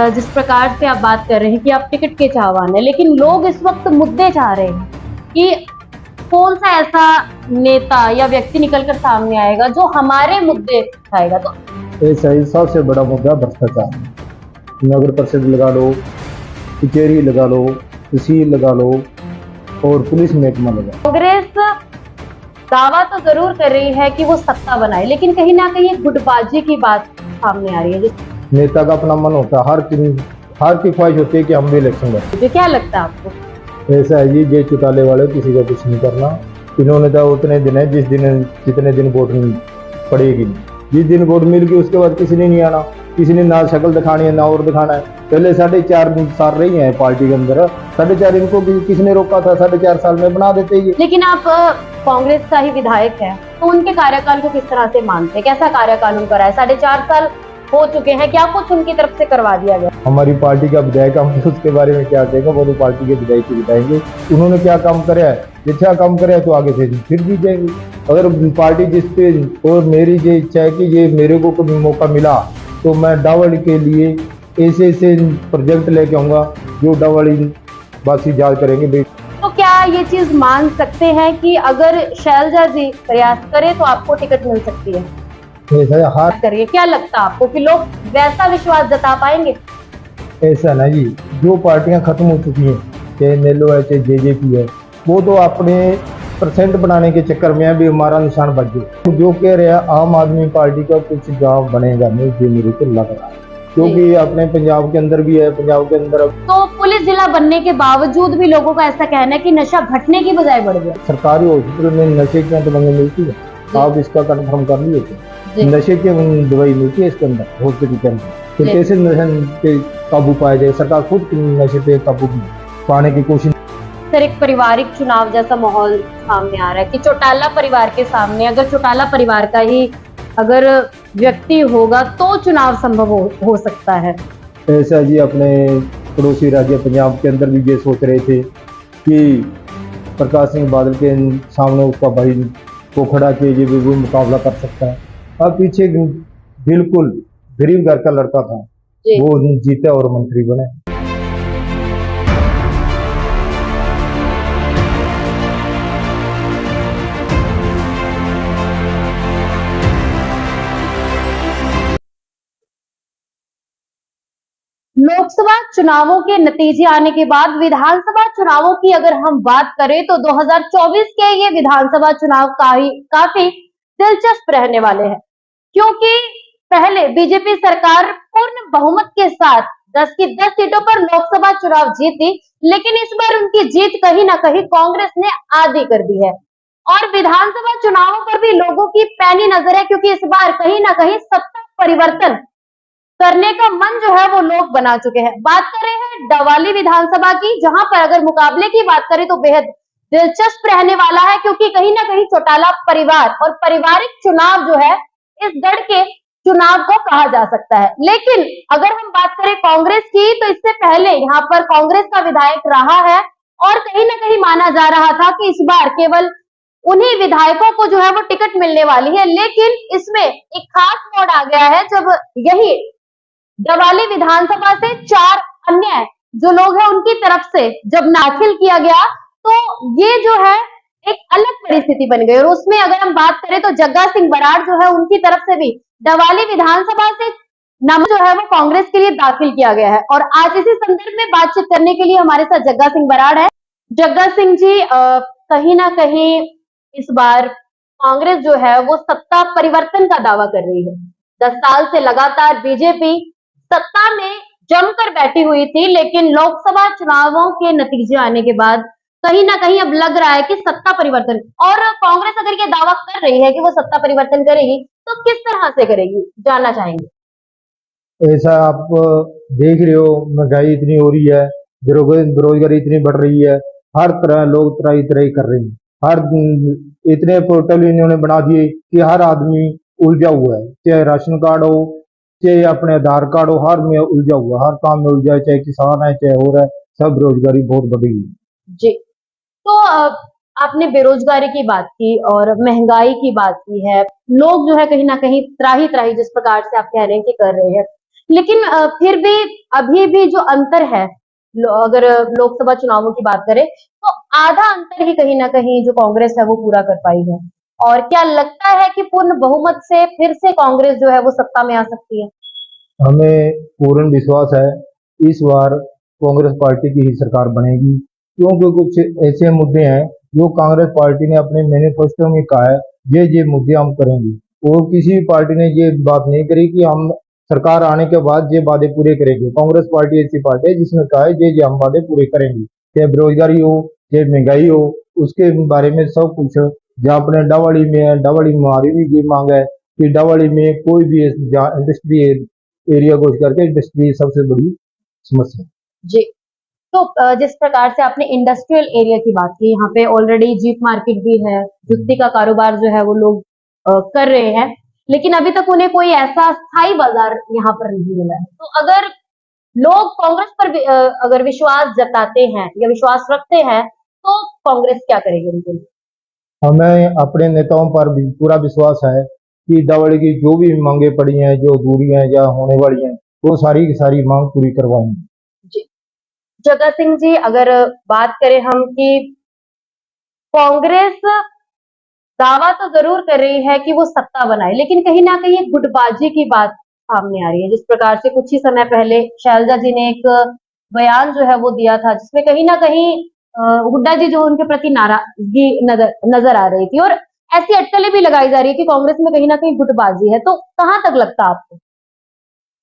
जिस प्रकार से आप बात कर रहे हैं कि आप टिकट के चाहवान है, लेकिन लोग इस वक्त मुद्दे चाह रहे हैं कि कौन सा ऐसा नेता या व्यक्ति निकलकर सामने आएगा जो हमारे मुद्दे उठाएगा। तो ऐसा ही सबसे बड़ा मुद्दा भ्रष्टाचार। नगर परिषद लगा लो, कचहरी लगा लो, तहसील लगा लो और पुलिस महकमा लगा लो। कांग्रेस दावा तो जरूर कर रही है कि वो सत्ता बनाए, लेकिन कहीं ना कहीं गुटबाजी की बात सामने आ रही है। नेता का अपना मन होता है, हर की ख्वाहिश होती है कि हम भी इलेक्शन लड़ें। मुझे क्या लगता है आपको? ऐसा है जी, ये चुटाले वाले किसी का कुछ नहीं करना। इन्होंने तो उतने दिन है जितने दिन वोट नहीं पड़ेगी, जिस दिन वोट मिल गई उसके बाद किसी ने नहीं आना, किसी ने ना शक्ल दिखानी है ना और दिखाना है। पहले 4.5 साल रही है पार्टी के अंदर, 4.5 इनको किसने रोका था? 4.5 साल में बना देते ये। लेकिन आप कांग्रेस का ही विधायक है, तो उनके कार्यकाल को किस तरह से मानते हैं? कैसा कार्यकाल उनका रहा है? 4.5 साल हो चुके हैं, क्या कुछ उनकी तरफ से करवा दिया गया? हमारी पार्टी का विधायक, हम उसके बारे में क्या कहेंगे, वो तो पार्टी के विधायक ही बताएंगे। उन्होंने क्या काम कराया है, अच्छा काम कराया तो आगे से फिर भी जाएंगे। अगर पार्टी जिस पे और मेरी ये इच्छा है कि ये मेरे को कभी मौका मिला तो मैं डावड़ी के लिए ऐसे प्रोजेक्ट लेके आऊंगा जो डावड़ी वासी याद करेंगे। तो क्या ये चीज मान सकते हैं कि अगर शैलजा जी प्रयास करें तो आपको टिकट मिल सकती है? हार करिए, क्या लगता है आपको कि लोग वैसा विश्वास जता पाएंगे? ऐसा ना जी, जो पार्टियां खत्म हो चुकी हैं, चाहे नेलो है चाहे जेजेपी है, वो तो अपने परसेंट बनाने के चक्कर में भी हमारा निशान बच गया। जो कह रहे हैं आम आदमी पार्टी का कुछ गाँव बनेगा नहीं, जो मेरे को लग रहा है, क्योंकि अपने पंजाब के अंदर भी है, पंजाब के अंदर तो पुलिस जिला बनने के बावजूद भी लोगों का ऐसा कहना है कि नशा घटने की बजाय बढ़ गया। सरकारी हॉस्पिटल में नशे की दवाई मिलती है, आप इसका कन्फर्म कर लिए थे? नशे की दवाई मिलती है इसके अंदर हॉस्पिटल के अंदर, तो कैसे नशे पे काबू पाया जाए? सरकार खुद नशे पे काबू पाने की कोशिश। सर, एक पारिवारिक चुनाव जैसा माहौल सामने आ रहा है कि चौटाला परिवार के सामने, अगर चौटाला परिवार का ही अगर व्यक्ति होगा तो चुनाव संभव हो सकता है। ऐसा जी, अपने पड़ोसी राज्य पंजाब के अंदर भी ये सोच रहे थे कि प्रकाश सिंह बादल के सामने उसका भाई को खड़ा किए ये भी मुकाबला कर सकता है। अब पीछे बिल्कुल गरीब घर का लड़का था, वो जीता और मंत्री बने। लोकसभा चुनावों के नतीजे आने के बाद विधानसभा चुनावों की अगर हम बात करें तो 2024 के ये विधानसभा चुनाव काफी दिलचस्प रहने वाले हैं, क्योंकि पहले बीजेपी सरकार पूर्ण बहुमत के साथ 10 की 10 सीटों पर लोकसभा चुनाव जीती, लेकिन इस बार उनकी जीत कहीं ना कहीं कांग्रेस ने आधी कर दी है। और विधानसभा चुनावों पर भी लोगों की पैनी नजर है, क्योंकि इस बार कहीं ना कहीं सत्ता परिवर्तन करने का मन जो है वो लोग बना चुके हैं। बात कर रहे हैं डवाली विधानसभा की, जहां पर अगर मुकाबले की बात करें तो बेहद दिलचस्प रहने वाला है, क्योंकि कहीं ना कहीं चौटाला परिवार और पारिवारिक चुनाव जो है इस गढ़ के चुनाव को कहा जा सकता है। लेकिन अगर हम बात करें कांग्रेस की, तो इससे पहले यहाँ पर कांग्रेस का विधायक रहा है और कहीं ना कहीं माना जा रहा था कि इस बार केवल उन्हीं विधायकों को जो है वो टिकट मिलने वाली है। लेकिन इसमें एक खास मोड़ आ गया है, जब यही डवाली विधानसभा से 4 अन्य जो लोग हैं उनकी तरफ से जब दाखिल किया गया, तो ये जो है एक अलग परिस्थिति बन गई। और उसमें अगर हम बात करें तो जग्गा सिंह बराड़ जो है उनकी तरफ से भी डवाली विधानसभा से नाम जो है वो कांग्रेस के लिए दाखिल किया गया है। और आज इसी संदर्भ में बातचीत करने के लिए हमारे साथ जग्गा सिंह बराड़ है। जग्गा सिंह जी, कहीं ना कहीं इस बार कांग्रेस जो है वो सत्ता परिवर्तन का दावा कर रही है। 10 साल से लगातार बीजेपी सत्ता में जमकर बैठी हुई थी, लेकिन लोकसभा चुनावों के नतीजे आने के बाद कहीं ना कहीं अब लग रहा है कि सत्ता परिवर्तन, और कांग्रेस अगर ये दावा कर रही है कि वो सत्ता परिवर्तन करेगी तो किस तरह से करेगी, जानना चाहेंगे। ऐसा आप देख रहे हो, महंगाई इतनी हो रही है, बेरोजगारी इतनी बढ़ रही है, हर तरह लोग त्राही त्राही कर रहे हैं। हर इतने पोर्टल इन्होंने बना दिए कि हर आदमी उलझा हुआ है, चाहे राशन कार्ड हो चाहे अपने आधार कार्ड हो, हर में उलझा हुआ, हर काम में उलझा है, चाहे किसान है चाहे हो रहा है, सब बेरोजगारी बहुत बढ़ गई है जी। तो आपने बेरोजगारी की बात की और महंगाई की बात की है, लोग जो है कहीं ना कहीं त्राही त्राही जिस प्रकार से आप कह रहे हैं कि कर रहे हैं, लेकिन फिर भी अभी भी जो अंतर है, अगर लोकसभा चुनावों की बात करें तो आधा अंतर ही कहीं ना कहीं जो कांग्रेस है वो पूरा कर पाई है। और क्या लगता है कि पूर्ण बहुमत से फिर से कांग्रेस जो है वो सत्ता में आ सकती है? हमें पूर्ण विश्वास है इस बार कांग्रेस पार्टी की ही सरकार बनेगी, क्योंकि कुछ ऐसे मुद्दे हैं जो कांग्रेस पार्टी ने अपने मैनिफेस्टो में कहा है, ये मुद्दे हम करेंगे। और किसी भी पार्टी ने ये बात नहीं करी कि हम सरकार आने के बाद ये वादे पूरे करेंगे। कांग्रेस पार्टी ऐसी पार्टी है जिसने कहा है ये हम वादे पूरे करेंगे, चाहे बेरोजगारी हो, चाहे महंगाई हो, उसके बारे में सब कुछ। जहाँ अपने डावाड़ी में है, डावाड़ी में हमारी भी ये मांग है कि डावाड़ी में कोई भी इंडस्ट्री एरिया को करके इंडस्ट्री सबसे बड़ी समस्या। जी। तो जिस प्रकार से आपने इंडस्ट्रियल एरिया की बात की, यहाँ पे ऑलरेडी जीप मार्केट भी है, जुत्ती का कारोबार जो है वो लोग कर रहे हैं, लेकिन अभी तक उन्हें कोई ऐसा स्थायी बाजार यहाँ पर नहीं मिला है। तो अगर लोग कांग्रेस पर अगर विश्वास जताते हैं या विश्वास रखते हैं, तो कांग्रेस क्या करेगी उनके लिए? हमें अपने नेताओं पर भी पूरा विश्वास है कि दवड़ की जो भी मांगे पड़ी हैं, जो दूरी हैं या होने वाली हैं, वो सारी की सारी मांग पूरी करवाएंगे। जी। जगत सिंह जी, अगर बात करें हम कि कांग्रेस दावा तो जरूर कर रही है कि वो सत्ता बनाए, लेकिन कहीं ना कहीं एक गुटबाजी की बात सामने आ रही है। जिस प्रकार से कुछ ही समय पहले शैलजा जी ने एक बयान जो है वो दिया था, जिसमें कहीं ना कहीं हुड्डा जी जो उनके प्रति नाराजगी नजर आ रही थी, और ऐसी अटकलें भी लगाई जा रही है कि कांग्रेस में कहीं ना कहीं गुटबाजी है। तो कहां तक लगता है आपको?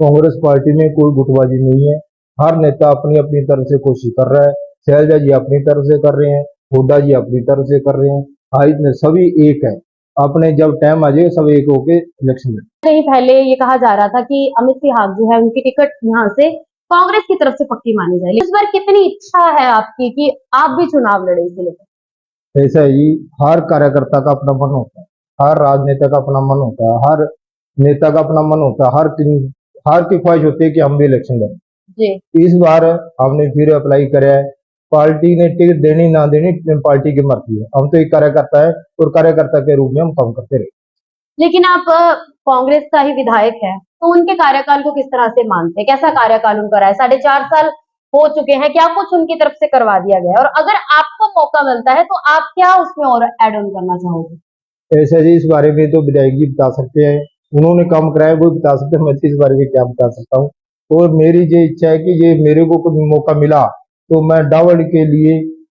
कांग्रेस पार्टी में कोई गुटबाजी नहीं है। हर नेता अपनी अपनी तरफ से कोशिश कर रहा है। शैलजा जी अपनी तरफ से कर रहे हैं, हुड्डा जी अपनी तरफ से कर रहे हैं। हाँ, इतने सभी एक है। अपने जब टाइम आ जाए सब एक होके इलेक्शन लड़े। कहीं पहले ये कहा जा रहा था कि अमित सिंह जो है उनकी टिकट यहाँ से कांग्रेस की तरफ से पक्की मानी जाए, इस बार कितनी इच्छा है आपकी कि आप भी चुनाव लड़े इसे लेकर? ऐसा ही हर कार्यकर्ता का अपना मन होता है, हर राजनेता का अपना मन होता है, हर नेता का अपना मन होता है, हर की ख्वाहिश होती है कि हम भी इलेक्शन लड़ें। जी। इस बार हमने फिर अप्लाई करा है। पार्टी ने टिकट देनी ना देनी पार्टी की मर्जी है। हम तो एक कार्यकर्ता है और कार्यकर्ता के रूप में हम काम करते रहे। लेकिन आप कांग्रेस का ही विधायक है, तो उनके कार्यकाल को किस तरह से मानते हैं? कैसा कार्यकाल उनका रहा है? 4.5 साल हो चुके हैं, क्या कुछ उनकी तरफ से करवा दिया गया है? और अगर आपको मौका मिलता है तो आप क्या उसमें और एड ऑन करना चाहोगे? ऐसा जी इस बारे में तो विधायक जी बता सकते हैं, उन्होंने काम कराया वो बता सकते हैं। मैं तो इस बारे में क्या बता सकता हूँ। और मेरी ये इच्छा है कि ये मेरे को कुछ मौका मिला तो मैं डावड़ के लिए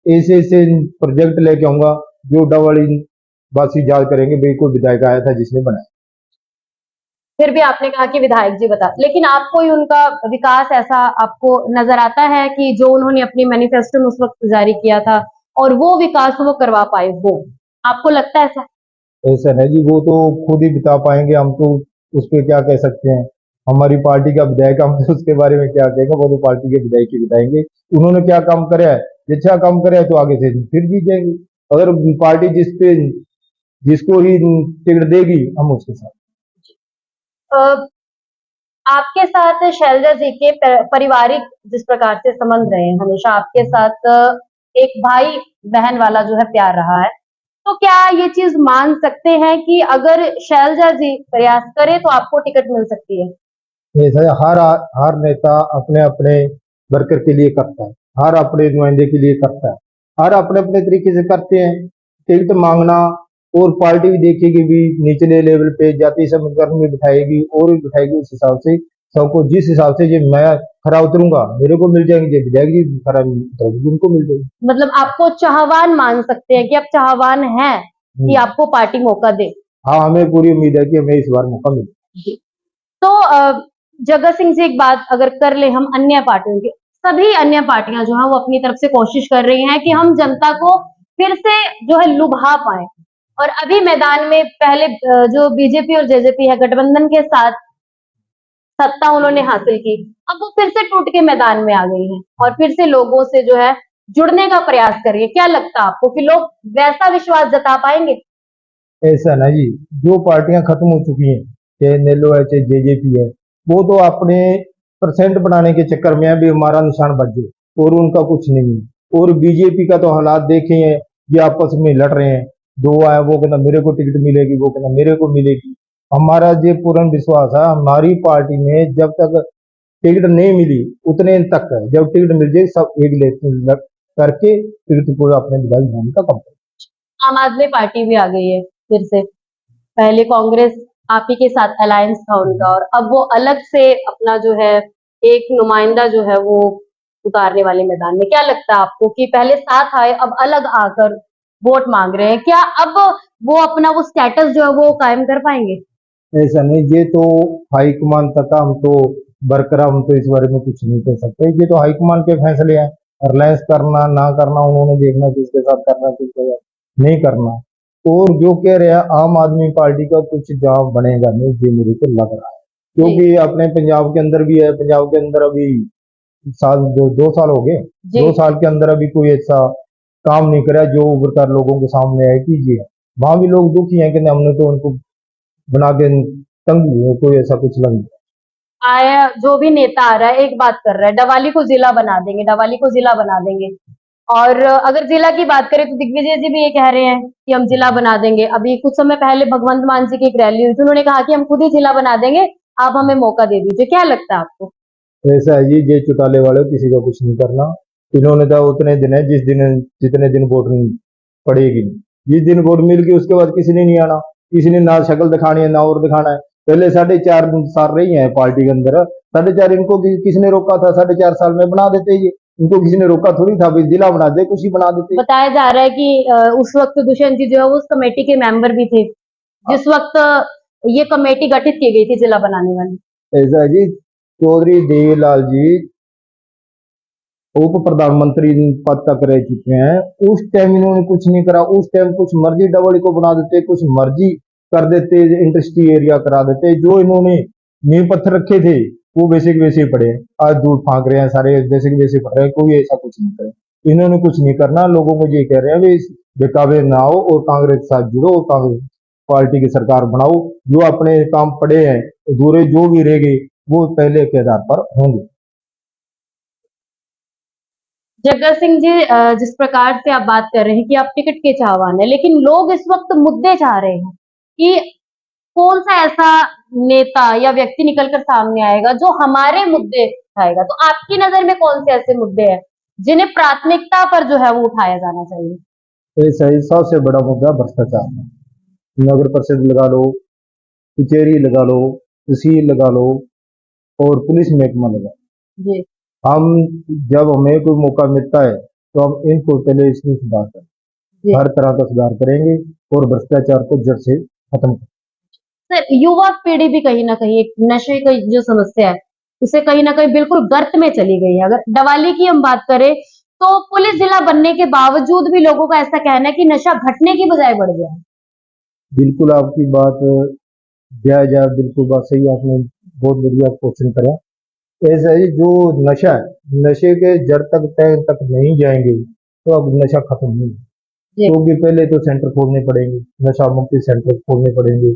ऐसे ऐसे प्रोजेक्ट लेके आऊंगा जो डावड़ी वासी याद करेंगे भाई कोई विधायक आया था जिसने बनाया। फिर भी आपने कहा कि विधायक जी बता, लेकिन आपको ही उनका विकास ऐसा आपको नजर आता है कि जो उन्होंने अपनी मैनिफेस्टो में उस वक्त जारी किया था और वो विकास वो करवा पाए, वो आपको लगता है ऐसा? ऐसा है जी, वो तो खुद ही बता पाएंगे, हम तो उस पर क्या कह सकते हैं। हमारी पार्टी का विधायक, हम तो उसके बारे में क्या कहेंगे, वो तो पार्टी के विधायक ही बताएंगे उन्होंने क्या काम कराया है। अच्छा काम कराया तो आगे से फिर जीतेंगे। अगर पार्टी जिसको ही टिकट देगी हम उसके साथ। अ, आपके साथ शैलजा जी के पारिवारिक जिस प्रकार से संबंध रहे हैं, हमेशा आपके साथ एक भाई बहन वाला जो है प्यार रहा है, तो क्या ये चीज मान सकते हैं कि अगर शैलजा जी प्रयास करे तो आपको टिकट मिल सकती है? ऐसा है, हर नेता अपने अपने वर्कर के लिए करता है, हर अपने नुमाइंदे के लिए करता है, हर अपने अपने तरीके से करते हैं। टिकट मांगना और पार्टी भी देखेगी भी निचले लेवल पे जाति समीकरण में बिठाएगी और भी बिठाएगी उस हिसाब से सबको, जिस हिसाब से ये मैं खरा उतरूंगा मेरे को मिल जाएंगे, ये विधायक जी खरा उतरेगी उनको मिल जाएगी। मतलब आपको चाहवान मान सकते हैं कि आप चाहवान हैं कि आपको पार्टी मौका दे? हाँ, हमें पूरी उम्मीद है कि हमें इस बार मौका मिले। जी। तो जगत सिंह जी, एक बात अगर कर ले हम अन्य पार्टियों की, सभी अन्य पार्टियां जो है वो अपनी तरफ से कोशिश कर रही हैं कि हम जनता को फिर से जो है लुभा पाए। और अभी मैदान में पहले जो बीजेपी और जेजेपी है गठबंधन के साथ सत्ता उन्होंने हासिल की, अब वो फिर से टूट के मैदान में आ गई हैं और फिर से लोगों से जो है जुड़ने का प्रयास कर रही है। क्या लगता है आपको कि लोग वैसा विश्वास जता पाएंगे? ऐसा ना जी, जो पार्टियां खत्म हो चुकी हैं, चाहे नेलो है चाहे जेजेपी है, वो तो अपने परसेंट बनाने के चक्कर में है भी हमारा निशान बच जाए, और उनका कुछ नहीं है। और बीजेपी का तो हालात देखे हैं, ये आपस में लड़ रहे हैं। दो आए, वो कहना मेरे को टिकट मिलेगी, वो कहना मेरे को मिलेगी। हमारा ये पूर्ण विश्वास है हमारी पार्टी में जब तक टिकट नहीं मिली उतने तक है, जब टिकट मिल जाए सब एक करके टिकट को अपने विधायक भवन का कम। आम आदमी पार्टी भी आ गई है फिर से। पहले कांग्रेस आप ही के साथ अलायंस था उनका, और अब वो अलग से अपना जो है एक नुमाइंदा जो है वो उतारने वाले मैदान में। क्या लगता है आपको कि पहले साथ आए, अब अलग आकर वोट मांग रहे हैं, क्या अब वो अपना वो स्टेटस जो है वो कायम कर पाएंगे? ऐसा नहीं, ये तो हाईकमान तक का, हम तो बरकरार, हम तो इस बारे में कुछ नहीं कह सकते, ये तो हाईकमान के फैसले हैं। रिलायंस करना ना करना उन्होंने देखना, किसके साथ करना किसके साथ नहीं करना। और जो कह रहे हैं आम आदमी पार्टी का कुछ जवाब बनेगा नहीं, ये मेरे को लग रहा है, जी क्योंकि अपने पंजाब के अंदर भी है, पंजाब के अंदर अभी साल 2 साल हो गए, जी 2 साल के अंदर अभी कोई ऐसा काम नहीं करा जो उभर कर लोगों के सामने है कि ये वहां भी लोग दुखी हैं कि नहीं, हमने तो उनको बना के तंग हुए, कोई ऐसा कुछ लग नहीं। आया जो भी नेता आ रहा है एक बात कर रहा है, डवाली को जिला बना देंगे, डवाली को जिला बना देंगे। और अगर जिला की बात करें तो दिग्विजय जी भी ये कह रहे हैं कि हम जिला बना देंगे। अभी कुछ समय पहले भगवंत मान जी की एक रैली हुई थी, उन्होंने कहा कि हम खुद ही जिला बना देंगे, आप हमें मौका दे दीजिए। क्या लगता है आपको? ऐसा है जी, ये चौटाले वाले किसी का कुछ नहीं करना। इन्होंने तो उतने दिन है जितने दिन वोट नहीं पड़ेगी, जिस दिन वोट मिल गई उसके बाद किसी ने नहीं आना, किसी ने ना शक्ल दिखानी है ना और दिखाना है। पहले 4.5 साल रही है पार्टी के अंदर, 4.5 इनको किसने रोका था? 4.5 साल में बना देते ये, इनको किसी ने रोका थोड़ी था, भाई जिला बना दे, कुछ ही बना देते। बताया जा रहा है कि उस वक्त दुष्यंत जी जो है वो उस कमेटी के मेंबर भी थे जिस वक्त ये कमेटी गठित की गई थी जिला बनाने वाली। ऐसा है जी, चौधरी देवीलाल जी उप प्रधानमंत्री पद तक रह चुके हैं, उस टाइम इन्होंने कुछ नहीं करा। उस टाइम कुछ मर्जी डबल को बना देते, कुछ मर्जी कर देते, इंडस्ट्री एरिया करा देते। जो इन्होंने नींव पत्थर रखे थे वो वैसे के वैसे ही पड़े हैं। आज दूर फांक रहे हैं सारे, वैसे के वैसे पड़ रहे हैं, कोई ऐसा कुछ नहीं करे। इन्होंने कुछ नहीं करना, लोगों को ये कह रहे हैं बेकाबे ना आओ और कांग्रेस के साथ जुड़ो और कांग्रेस पार्टी की सरकार बनाओ। जो अपने काम पड़े हैं अधूरे जो भी रह गए वो पहले के आधार पर होंगे। जग्गा सिंह जी, जिस प्रकार से आप बात कर रहे हैं कि आप टिकट के चाहवान हैं, लेकिन लोग इस वक्त मुद्दे चाह रहे हैं कि कौन सा ऐसा नेता या व्यक्ति निकलकर सामने आएगा जो हमारे मुद्दे उठाएगा। तो आपकी नजर में कौन से ऐसे मुद्दे हैं जिन्हें प्राथमिकता पर जो है वो उठाया जाना चाहिए? ऐसा ही सबसे बड़ा मुद्दा भ्रष्टाचार है। नगर परिषद लगा लो, कचहरी लगा लो, तहसील लगा लो और पुलिस महकमा लगा लो। जी हम जब हमें कोई मौका मिलता है तो हम इनको पहले इसमें सुधार करें, जी हर तरह का सुधार करेंगे और भ्रष्टाचार को जड़ से खत्म करेंगे। सर, युवा पीढ़ी भी कहीं ना कहीं एक नशे की जो समस्या है उसे कहीं ना कहीं बिल्कुल गर्त में चली गई है। अगर डवाली की हम बात करें तो पुलिस जिला बनने के बावजूद भी लोगों का ऐसा कहना है कि नशा घटने की बजाय बढ़ गया है। बिल्कुल आपकी बात जायज है, बिल्कुल बात सही है, आपने बहुत बढ़िया क्वेश्चन करा। ऐसा ही जो नशा है, नशे के जड़ तक तय तक नहीं जाएंगे तो अब नशा खत्म नहीं होगा। जी क्योंकि पहले तो सेंटर खोलने पड़ेंगे, नशा मुक्ति सेंटर खोलने पड़ेंगे।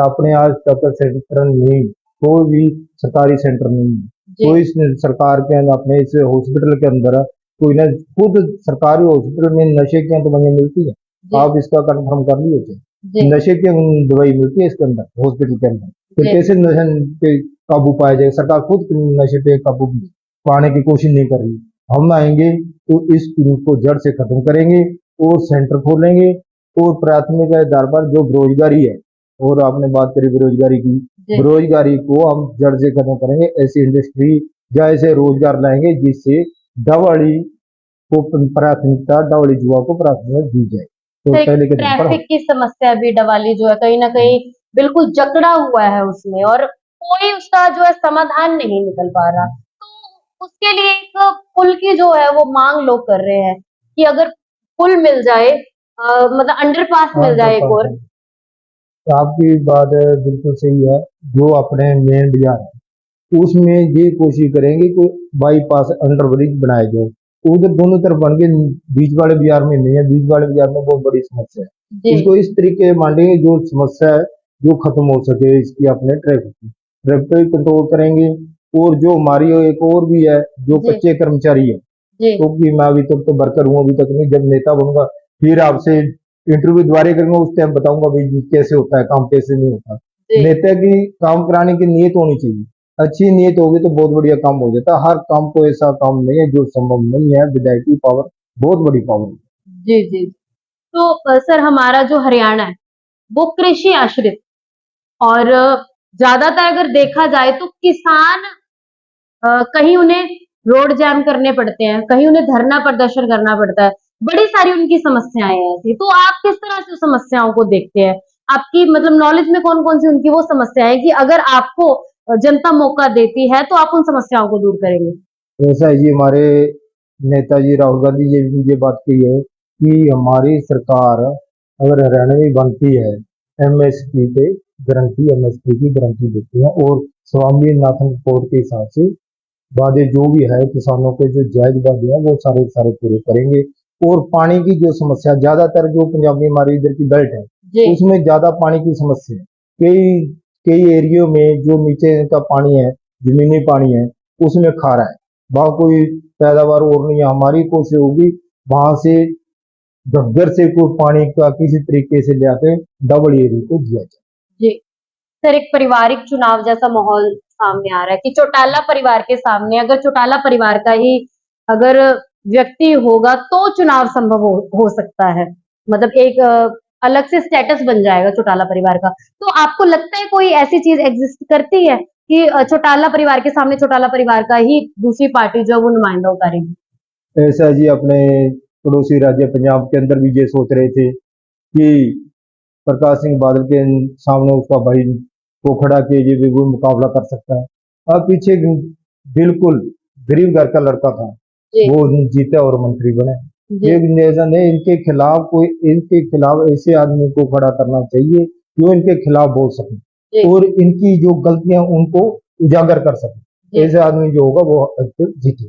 अपने आज तक सेंटर नहीं, कोई भी सरकारी सेंटर नहीं है, जी कोई सरकार के अंदर अपने इस हॉस्पिटल के अंदर कोई ना, खुद सरकारी हॉस्पिटल में नशे की दवाइयां मिलती है। जी आप इसका कंफर्म कर लिए थे, जी नशे की दवाई मिलती है इसके अंदर हॉस्पिटल के अंदर। फिर जी कैसे नशे पे काबू पाया जाए? सरकार खुद नशे पे काबू पाने की कोशिश नहीं कर रही। हम आएंगे तो इस को जड़ से खत्म करेंगे और सेंटर खोलेंगे और प्राथमिक आधार पर जो बेरोजगारी है, और आपने बात करी बेरोजगारी की, जी बेरोजगारी को हम जड़ से खत्म करेंगे। ऐसी इंडस्ट्री या ऐसे रोजगार लाएंगे जिससे डबली को प्राथमिकता, डबली युवा को प्राथमिकता दी जाए, तो तो एक पहले के दिन पर हम। ट्रैफिक की समस्या भी डवाली जो है कहीं ना कहीं बिल्कुल जकड़ा हुआ है उसमें, और कोई उसका जो है समाधान नहीं निकल पा रहा। तो उसके लिए एक पुल की जो है वो मांग लोग कर रहे हैं कि अगर पुल मिल जाए, मतलब अंडरपास हाँ, मिल जाए एक और। तो आपकी बात बिल्कुल सही है। जो अपने मेन बाजार है उसमें ये कोशिश करेंगे कोई बाईपास अंडर ब्रिज बनाया जाए, उधर दोनों तरफ बन के, बीच वाले बाजार में नहीं है, बीच वाले बाजार में बहुत बड़ी समस्या है। जी इसको इस तरीके मांगेंगे जो समस्या है जो खत्म हो सके इसकी, अपने ट्रैफिक कंट्रोल करेंगे। और जो हमारी एक और भी है, जो जी कच्चे कर्मचारी है, जी क्योंकि मैं अभी तक तो वर्कर हूँ, अभी तक नहीं, जब नेता बनूंगा फिर आपसे इंटरव्यू दोबारा करूंगा, उस टाइम बताऊंगा भाई कैसे होता है काम, कैसे नहीं होता। जी नेता की काम कराने की नीयत होनी चाहिए। अच्छी नीयत होगी तो बहुत बढ़िया काम हो जाता है। हर काम को ऐसा काम नहीं है जो संभव नहीं है। विधायक की पावर बहुत बड़ी पावर है। जी जी। तो सर हमारा जो हरियाणा है वो कृषि आश्रित और ज्यादातर अगर देखा जाए तो किसान कहीं उन्हें रोड जाम करने पड़ते हैं, कहीं उन्हें धरना प्रदर्शन करना पड़ता है, बड़ी सारी उनकी समस्याएं हैं ऐसी। तो आप किस तरह से उस समस्याओं को देखते हैं? आपकी मतलब नॉलेज में कौन कौन सी उनकी वो समस्याएं हैं कि अगर आपको जनता मौका देती है तो आप उन समस्याओं को दूर करेंगे? ऐसा है जी, हमारे नेताजी राहुल गांधी जी ने ये बात कही है कि हमारी सरकार अगर हरियाणा में बनती है, एमएसपी पे गारंटी, एमएसपी की गारंटी देती है और स्वामीनाथन रिपोर्ट के हिसाब से वादे जो भी है किसानों के जो जायज वादे हैं वो सारे के सारे पूरे करेंगे। और पानी की जो समस्या, ज्यादातर जो पंजाब में हमारी इधर की बेल्ट है जी उसमें ज्यादा पानी की समस्या है। कई कई एरियो में जो नीचे का पानी है, जमीनी पानी है, उसमें खारा है, वहां कोई पैदावार और नहीं है। हमारी कोशिश होगी वहां से घग्गर से कोई पानी का किसी तरीके से ले आके डबल एरिया को दिया जाए। जी। सर एक पारिवारिक चुनाव जैसा माहौल सामने आ रहा है कि चौटाला परिवार के सामने अगर चौटाला परिवार का ही अगर व्यक्ति होगा तो चुनाव संभव हो सकता है। मतलब एक अलग से स्टेटस बन जाएगा चौटाला परिवार का। तो आपको लगता है कोई ऐसी चीज एग्जिस्ट करती है कि चौटाला परिवार के सामने चौटाला परिवार का ही दूसरी पार्टी जो है वो नुमाइंदा उतारेगी? ऐसा जी, अपने पड़ोसी राज्य पंजाब के अंदर भी ये सोच रहे थे कि प्रकाश सिंह बादल के सामने उसका भाई को खड़ा किए ये भी वो मुकाबला कर सकता है। अब पीछे बिल्कुल गरीब घर का लड़का था, जी वो जीता और मंत्री बने। जी ये निवेदन है, इनके खिलाफ ऐसे आदमी को खड़ा करना चाहिए जो इनके खिलाफ बोल सके जी और इनकी जो गलतियां उनको उजागर कर सके। जी। ऐसे आदमी जो होगा वो जीते।